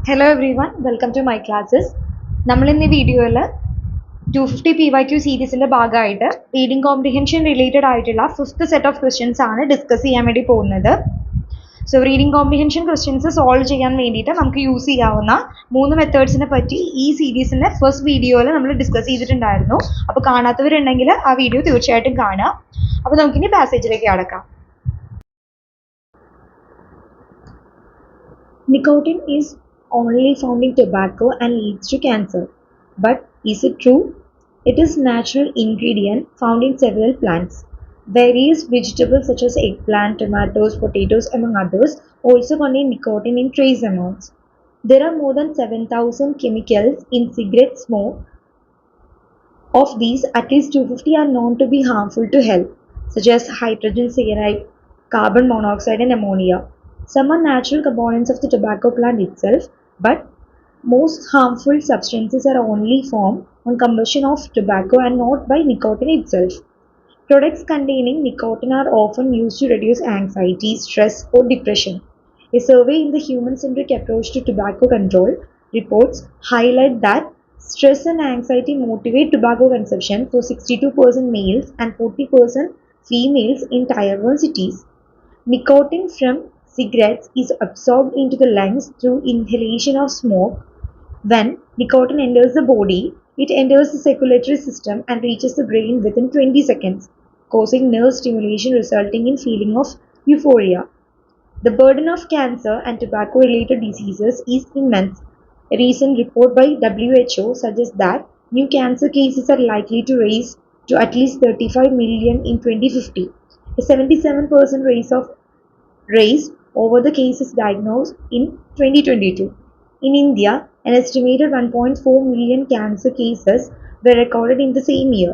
Hello everyone, welcome to my classes. നമ്മൾ ഇന്ന് ഈ വീഡിയോയിൽ 250 PYQ സീരീസിന്റെ ഭാഗമായിട്ട് റീഡിംഗ് കോംപ്രിഹെൻഷൻ റിലേറ്റഡ് ആയിട്ടുള്ള ഫിഫ്ത്ത് സെറ്റ് ഓഫ് ക്വസ്റ്റ്യൻസ് ആണ് ഡിസ്കസ് ചെയ്യാൻ വേണ്ടി പോകുന്നത്. So reading comprehension questions solve ചെയ്യാൻ വേണ്ടിയിട്ട് നമുക്ക് യൂസ് ചെയ്യാവുന്ന 3 മെത്തേഡ്സിനെ പറ്റി ഈ സീരീസിന്റെ ഫസ്റ്റ് വീഡിയോയിൽ നമ്മൾ ഡിസ്കസ് ചെയ്തിട്ടുണ്ടായിരുന്നു. അപ്പോൾ കാണാത്തവരുണ്ടെങ്കിൽ ആ വീഡിയോ തീർച്ചയായിട്ടും കാണുക. അപ്പോൾ നമുക്കിനി പാസേജിലേക്ക് കടക്കാം. Nicotine is only found in tobacco and leads to cancer. But is it true? It is natural ingredient found in several plants. Various vegetables such as eggplant, tomatoes, potatoes among others also contain nicotine in trace amounts. There are more than 7,000 chemicals in cigarette smoke. Of these, at least 250 are known to be harmful to health, such as hydrogen cyanide, carbon monoxide and ammonia. Some are natural components of the tobacco plant itself, but most harmful substances are only formed on combustion of tobacco and not by nicotine itself. Products containing nicotine are often used to reduce anxiety, stress, or depression. A survey in the human-centric approach to tobacco control reports highlight that stress and anxiety motivate tobacco consumption for 62% males and 40% females in Tier 1 cities. Nicotine from cigarettes is absorbed into the lungs through inhalation of smoke. When nicotine enters the body, it enters the circulatory system and reaches the brain within 20 seconds, causing nerve stimulation resulting in feeling of euphoria. The burden of cancer and tobacco-related diseases is immense. A recent report by WHO suggests that new cancer cases are likely to rise to at least 35 million in 2050, a 77% rise over the cases diagnosed in 2022. In India, an estimated 1.4 million cancer cases were recorded in the same year,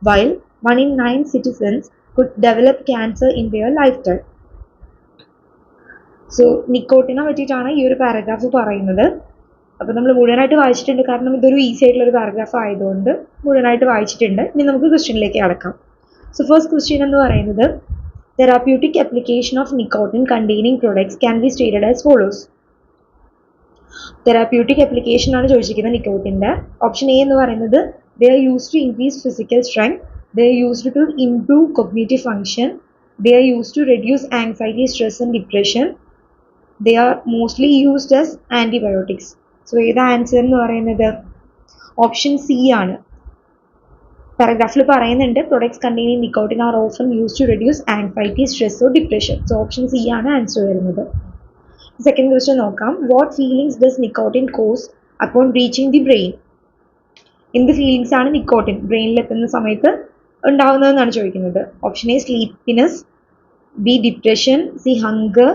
while 1 in 9 citizens could develop cancer in their lifetime. So നിക്കോട്ടിനെ പറ്റിയിട്ടാണ് ഈ ഒരു paragraph പറയുന്നത്. അപ്പോൾ നമ്മൾ മുഴുവനായിട്ട് വായിച്ചിട്ടുണ്ട്, കാരണം ഇതൊരു ഈസി ആയിട്ടുള്ള ഒരു പാരഗ്രാഫ് ആയതുകൊണ്ട് മുഴുവനായിട്ട് വായിച്ചിട്ടുണ്ട്. ഇനി നമുക്ക് ക്വസ്റ്റ്യനിലേക്ക് കടക്കാം. സോ ഫസ്റ്റ് ക്വസ്റ്റ്യൻ എന്ന് പറയുന്നത്, therapeutic application of nicotine containing products can be stated as follows. Therapeutic application ആണ് ചോദിച്ചിരിക്കുന്നത് നിക്കോട്ടിൻ്റെ. ഓപ്ഷൻ എ എന്ന് പറയുന്നത്, they are used to increase physical strength, they are used to improve cognitive function, they are used to reduce anxiety, stress and depression, they are mostly used as antibiotics. So ഏതാ answer എന്ന് പറയുന്നത്? Option C ആണ്. പാരഗ്രാഫിൽ പറയുന്നുണ്ട്, products containing nicotine are often use to reduce anxiety, stress or depression. So option C ആണ് answer വരുന്നത്. Second question നോക്കാം. What feelings does nicotine cause upon reaching the brain? എന്ത് ഫീലിംഗ്സ് ആണ് നിക്കോട്ടിൻ ബ്രെയിനിൽ എത്തുന്ന സമയത്ത് ഉണ്ടാവുന്നതെന്നാണ് ചോദിക്കുന്നത്. Option A sleepiness, B depression, C hunger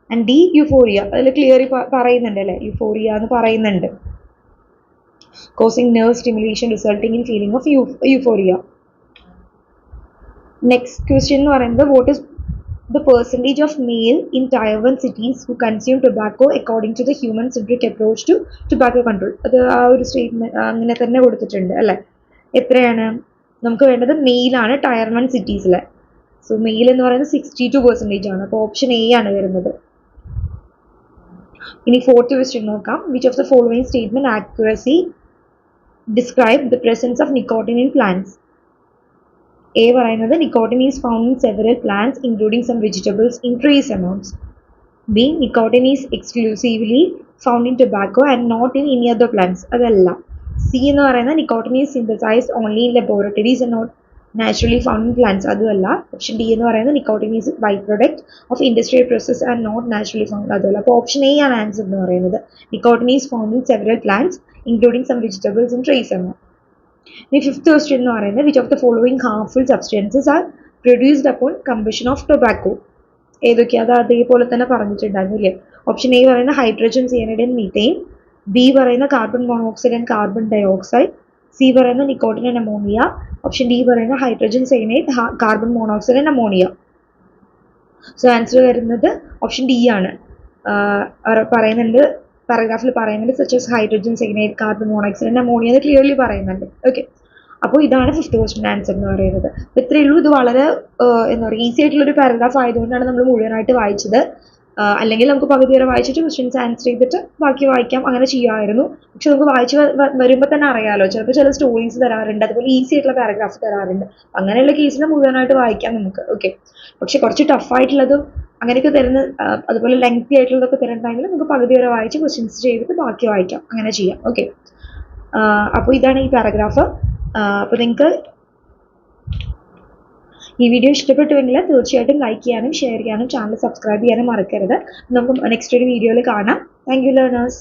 and D euphoria. അതിൽ ക്ലിയറി പറയുന്നുണ്ട് അല്ലേ, യൂഫോറിയ എന്ന് പറയുന്നുണ്ട്. Causing nerve stimulation resulting in feeling of euphoria. Next question എന്ന് പറയുന്നത്, what is the percentage of male in Tier 1 cities who consume tobacco according to the human-centric approach to tobacco control? അത് ആ ഒരു statement അങ്ങനെ തന്നെ കൊടുത്തിട്ടുണ്ട് അല്ലേ. എത്രയാണ് നമുക്ക് വേണ്ടത്? മെയിലാണ് Tier 1 സിറ്റീസിലെ. സോ മെയിൽ എന്ന് പറയുന്നത് 62% ആണ്. അപ്പോൾ ഓപ്ഷൻ എ ആണ് വരുന്നത്. ഇനി ഫോർത്ത് ക്വസ്റ്റ്യൻ നോക്കാം. Which of the following statement accuracy describe the presence of nicotine in plants? A പറയുന്നത്, nicotine is found in several plants including some vegetables in trace amounts. B, nicotine is exclusively found in tobacco and not in any other plants. അതല്ല. C എന്ന് പറയുന്നത്, nicotine is synthesized only in laboratories and not naturally found in plants. അതുമല്ല. Option D എന്ന് പറയുന്നത്, nicotine is by product of industrial process and not naturally found. അതുമല്ല. അപ്പോൾ option A ആണ് answer എന്ന് പറയുന്നത്. nicotine is found in several plants including some vegetables and trace amount. The fifth question എന്ന് പറയുന്നത്, which of the following harmful substances are produced upon combustion of tobacco? ഏതൊക്കെയാ? അത് അതേപോലെ തന്നെ പറഞ്ഞിട്ടുണ്ടായിരുന്നു അല്ലേ. ഓപ്ഷൻ എ പറയുന്ന hydrogen cyanide and methane, B പറയുന്ന carbon monoxide and carbon dioxide, C പറയുന്ന nicotine and ammonia, option D പറയുന്ന hydrogen cyanide, carbon monoxide and ammonia. So answer വരുന്നത് ഓപ്ഷൻ ഡി ആണ്. പറയുന്നുണ്ട്, പാരഗ്രാഫിൽ പറയുന്നുണ്ട്, such as hydrogen cyanide, carbon monoxide and ammonia എന്ന് clearly പറയുന്നുണ്ട്. ഓക്കെ, അപ്പോൾ ഇതാണ് ഫിഫ്ത്ത് ക്വസ്റ്റ്യൻ ആൻസർ എന്ന് പറയുന്നത്. അപ്പോൾ ഇത്രയേ ഉള്ളൂ. ഇത് വളരെ എന്താ പറയുക ഈസി ആയിട്ടുള്ളൊരു പാരഗ്രാഫ് ആയതുകൊണ്ടാണ് നമ്മൾ മുഴുവനായിട്ട് വായിച്ചത്. അല്ലെങ്കിൽ നമുക്ക് പകുതി വരെ വായിച്ചിട്ട് ക്വസ്റ്റ്യൻസ് ആൻസർ ചെയ്തിട്ട് ബാക്കി വായിക്കാം, അങ്ങനെ ചെയ്യുമായിരുന്നു. പക്ഷെ നമുക്ക് വായിച്ച് വരുമ്പോൾ തന്നെ അറിയാലോ, ചിലപ്പോൾ ചില സ്റ്റോറീസ് തരാറുണ്ട്, അതുപോലെ ഈസി ആയിട്ടുള്ള പാരഗ്രാഫ്സ് തരാറുണ്ട്. അങ്ങനെയുള്ള കേസിൽ മുഴുവനായിട്ട് വായിക്കാം നമുക്ക്. ഓക്കെ, പക്ഷെ കുറച്ച് ടഫായിട്ടുള്ളതും അങ്ങനെയൊക്കെ തരുന്ന അതുപോലെ ലെങ്തി ആയിട്ടുള്ളതൊക്കെ തരുന്ന ടൈമിൽ നമുക്ക് പകുതി വരെ വായിച്ച് ക്വസ്റ്റ്യൻസ് ചെയ്തിട്ട് ബാക്കി വായിക്കാം, അങ്ങനെ ചെയ്യാം. ഓക്കെ, അപ്പോൾ ഇതാണ് ഈ പാരഗ്രാഫ്. അപ്പോൾ നിങ്ങൾക്ക് ഈ വീഡിയോ ഇഷ്ടപ്പെട്ടുവെങ്കിൽ തീർച്ചയായിട്ടും ലൈക്ക് ചെയ്യാനും ഷെയർ ചെയ്യാനും ചാനൽ സബ്സ്ക്രൈബ് ചെയ്യാനും മറക്കരുത്. നമുക്ക് നെക്സ്റ്റ് ഒരു വീഡിയോയിൽ കാണാം. Thank you learners.